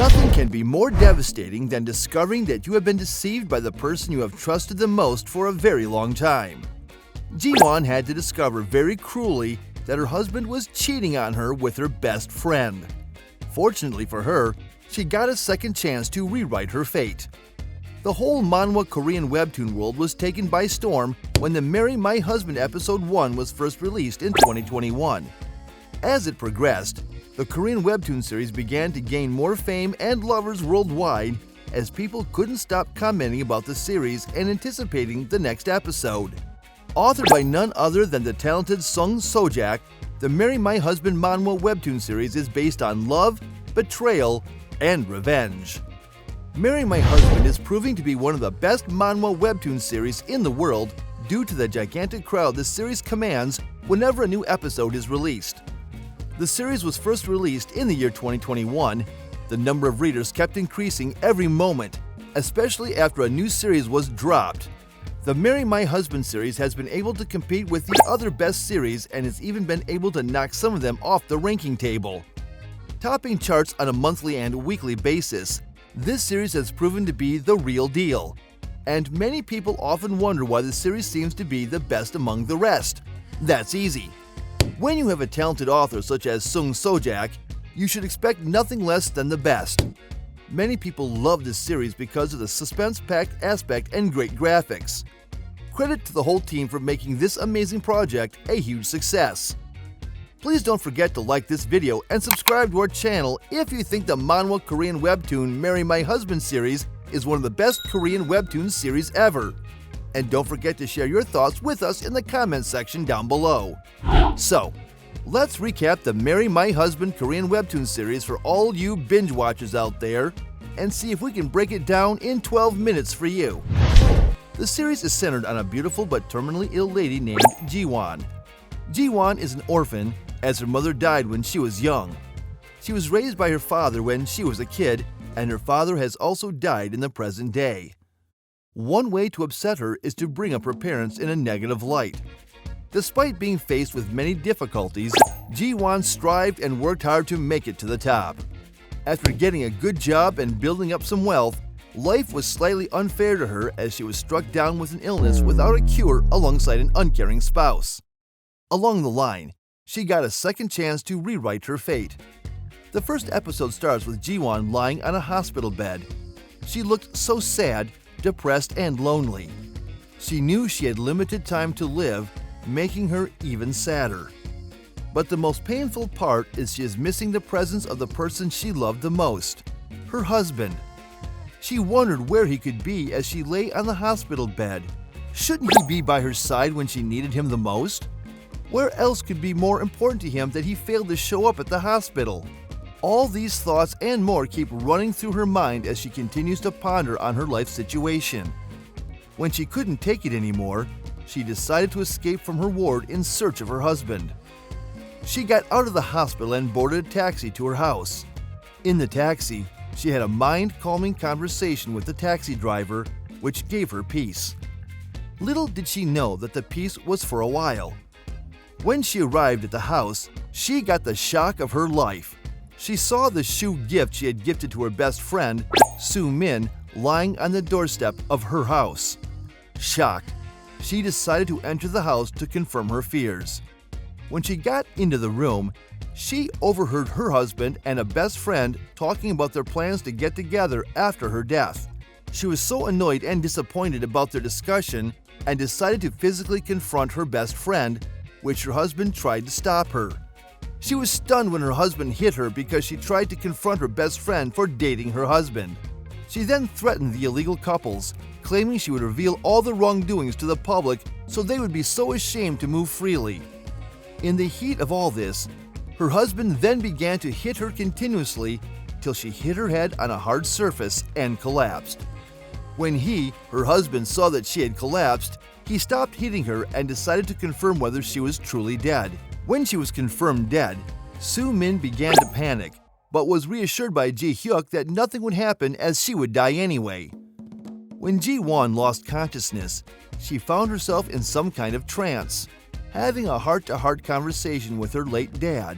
Nothing can be more devastating than discovering that you have been deceived by the person you have trusted the most for a very long time. Jiwon had to discover very cruelly that her husband was cheating on her with her best friend. Fortunately for her, she got a second chance to rewrite her fate. The whole manhwa Korean webtoon world was taken by storm when the Marry My Husband Episode 1 was first released in 2021. As it progressed, the Korean webtoon series began to gain more fame and lovers worldwide as people couldn't stop commenting about the series and anticipating the next episode. Authored by none other than the talented Sung Sojak, the Marry My Husband manhwa webtoon series is based on love, betrayal, and revenge. Marry My Husband is proving to be one of the best manhwa webtoon series in the world due to the gigantic crowd the series commands whenever a new episode is released. The series was first released in the year 2021. The number of readers kept increasing every moment, especially after a new series was dropped. The Marry My Husband series has been able to compete with the other best series and has even been able to knock some of them off the ranking table. Topping charts on a monthly and weekly basis, this series has proven to be the real deal. And many people often wonder why the series seems to be the best among the rest. That's easy. When you have a talented author such as Sung Sojak, you should expect nothing less than the best. Many people love this series because of the suspense-packed aspect and great graphics. Credit to the whole team for making this amazing project a huge success. Please don't forget to like this video and subscribe to our channel if you think the manhwa Korean webtoon Marry My Husband series is one of the best Korean webtoon series ever. And don't forget to share your thoughts with us in the comments section down below. So, let's recap the Marry My Husband Korean webtoon series for all you binge watchers out there and see if we can break it down in 12 minutes for you. The series is centered on a beautiful but terminally ill lady named Jiwon. Jiwon is an orphan as her mother died when she was young. She was raised by her father when she was a kid, and her father has also died in the present day. One way to upset her is to bring up her parents in a negative light. Despite being faced with many difficulties, Jiwon strived and worked hard to make it to the top. After getting a good job and building up some wealth, life was slightly unfair to her as she was struck down with an illness without a cure alongside an uncaring spouse. Along the line, she got a second chance to rewrite her fate. The first episode starts with Jiwon lying on a hospital bed. She looked so sad, depressed, and lonely. She knew she had limited time to live, making her even sadder. But the most painful part is she is missing the presence of the person she loved the most, her husband. She wondered where he could be as she lay on the hospital bed. Shouldn't he be by her side when she needed him the most? Where else could be more important to him that he failed to show up at the hospital? All these thoughts and more keep running through her mind as she continues to ponder on her life situation. When she couldn't take it anymore, she decided to escape from her ward in search of her husband. She got out of the hospital and boarded a taxi to her house. In the taxi, she had a mind-calming conversation with the taxi driver, which gave her peace. Little did she know that the peace was for a while. When she arrived at the house, she got the shock of her life. She saw the shoe gift she had gifted to her best friend, Soo Min, lying on the doorstep of her house. Shocked, she decided to enter the house to confirm her fears. When she got into the room, she overheard her husband and a best friend talking about their plans to get together after her death. She was so annoyed and disappointed about their discussion and decided to physically confront her best friend, which her husband tried to stop her. She was stunned when her husband hit her because she tried to confront her best friend for dating her husband. She then threatened the illegal couples, claiming she would reveal all the wrongdoings to the public so they would be so ashamed to move freely. In the heat of all this, her husband then began to hit her continuously till she hit her head on a hard surface and collapsed. When her husband, saw that she had collapsed, he stopped hitting her and decided to confirm whether she was truly dead. When she was confirmed dead, Soo Min began to panic, but was reassured by Ji Hyuk that nothing would happen as she would die anyway. When Jiwon lost consciousness, she found herself in some kind of trance, having a heart-to-heart conversation with her late dad.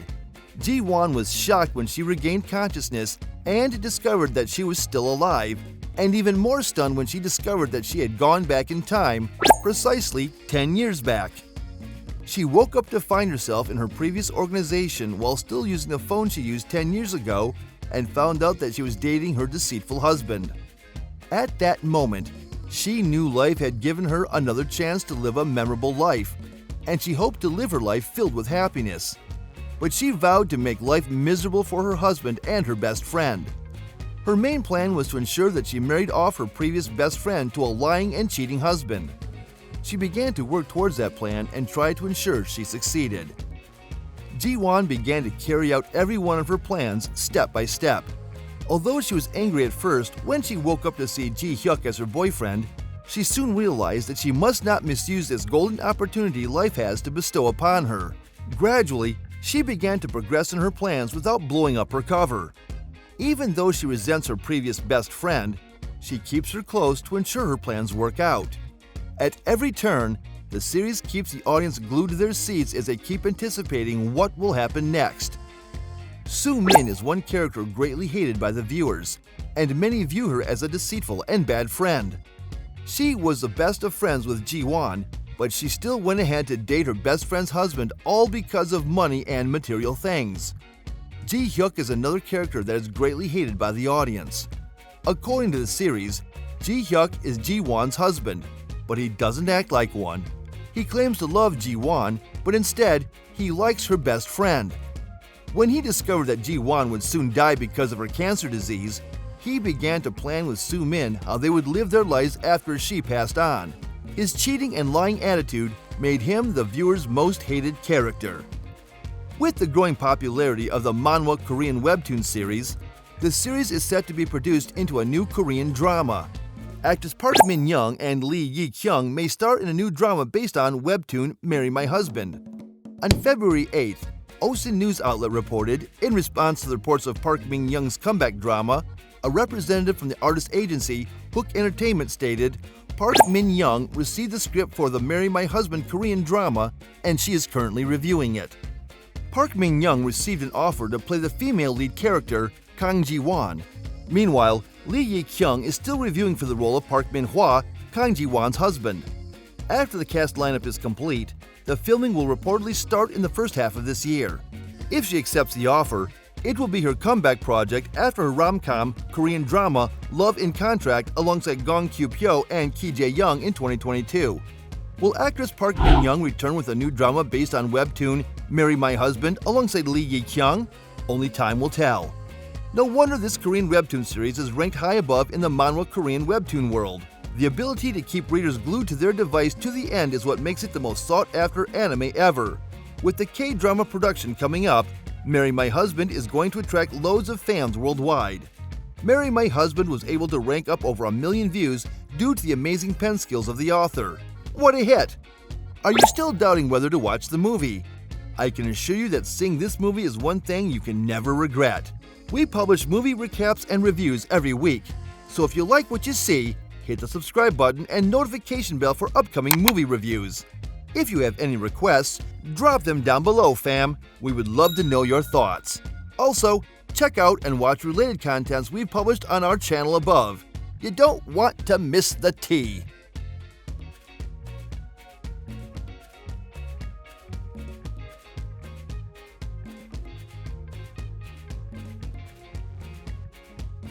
Jiwon was shocked when she regained consciousness and discovered that she was still alive, and even more stunned when she discovered that she had gone back in time, precisely 10 years back. She woke up to find herself in her previous organization while still using the phone she used 10 years ago and found out that she was dating her deceitful husband. At that moment, she knew life had given her another chance to live a memorable life, and she hoped to live her life filled with happiness. But she vowed to make life miserable for her husband and her best friend. Her main plan was to ensure that she married off her previous best friend to a lying and cheating husband. She began to work towards that plan and tried to ensure she succeeded. Jiwon began to carry out every one of her plans step by step. Although she was angry at first when she woke up to see Ji-hyuk as her boyfriend, she soon realized that she must not misuse this golden opportunity life has to bestow upon her. Gradually, she began to progress in her plans without blowing up her cover. Even though she resents her previous best friend, she keeps her close to ensure her plans work out. At every turn, the series keeps the audience glued to their seats as they keep anticipating what will happen next. Soo-min is one character greatly hated by the viewers, and many view her as a deceitful and bad friend. She was the best of friends with Jiwon, but she still went ahead to date her best friend's husband all because of money and material things. Ji-hyuk is another character that is greatly hated by the audience. According to the series, Ji-hyuk is Jiwon's husband, but he doesn't act like one. He claims to love Jiwon, but instead, he likes her best friend. When he discovered that Jiwon would soon die because of her cancer disease, he began to plan with Soo-min how they would live their lives after she passed on. His cheating and lying attitude made him the viewer's most hated character. With the growing popularity of the manhwa Korean Webtoon series, the series is set to be produced into a new Korean drama. Actors Park Min-young and Lee Yi-kyung may star in a new drama based on Webtoon Marry My Husband. On February 8th, Osin news outlet reported, in response to the reports of Park Min-young's comeback drama, a representative from the artist agency Hook Entertainment stated, Park Min-young received the script for the Marry My Husband Korean drama and she is currently reviewing it. Park Min-young received an offer to play the female lead character, Kang Ji-won. Meanwhile, Lee Yi-kyung is still reviewing for the role of Park Min-hwa, Kang Ji-won's husband. After the cast lineup is complete, the filming will reportedly start in the first half of this year. If she accepts the offer, it will be her comeback project after her rom-com Korean drama Love in Contract alongside Gong Kyu-pyo and Ki Jae-young in 2022. Will actress Park Min-young return with a new drama based on Webtoon Marry My Husband alongside Lee Yi-kyung? Only time will tell. No wonder this Korean Webtoon series is ranked high above in the manhwa Korean Webtoon world. The ability to keep readers glued to their device to the end is what makes it the most sought-after anime ever. With the K-drama production coming up, Marry My Husband is going to attract loads of fans worldwide. Marry My Husband was able to rank up over 1 million views due to the amazing pen skills of the author. What a hit! Are you still doubting whether to watch the movie? I can assure you that seeing this movie is one thing you can never regret. We publish movie recaps and reviews every week, so if you like what you see, hit the subscribe button and notification bell for upcoming movie reviews. If you have any requests, drop them down below, fam. We would love to know your thoughts. Also, check out and watch related contents we've published on our channel above. You don't want to miss the tea.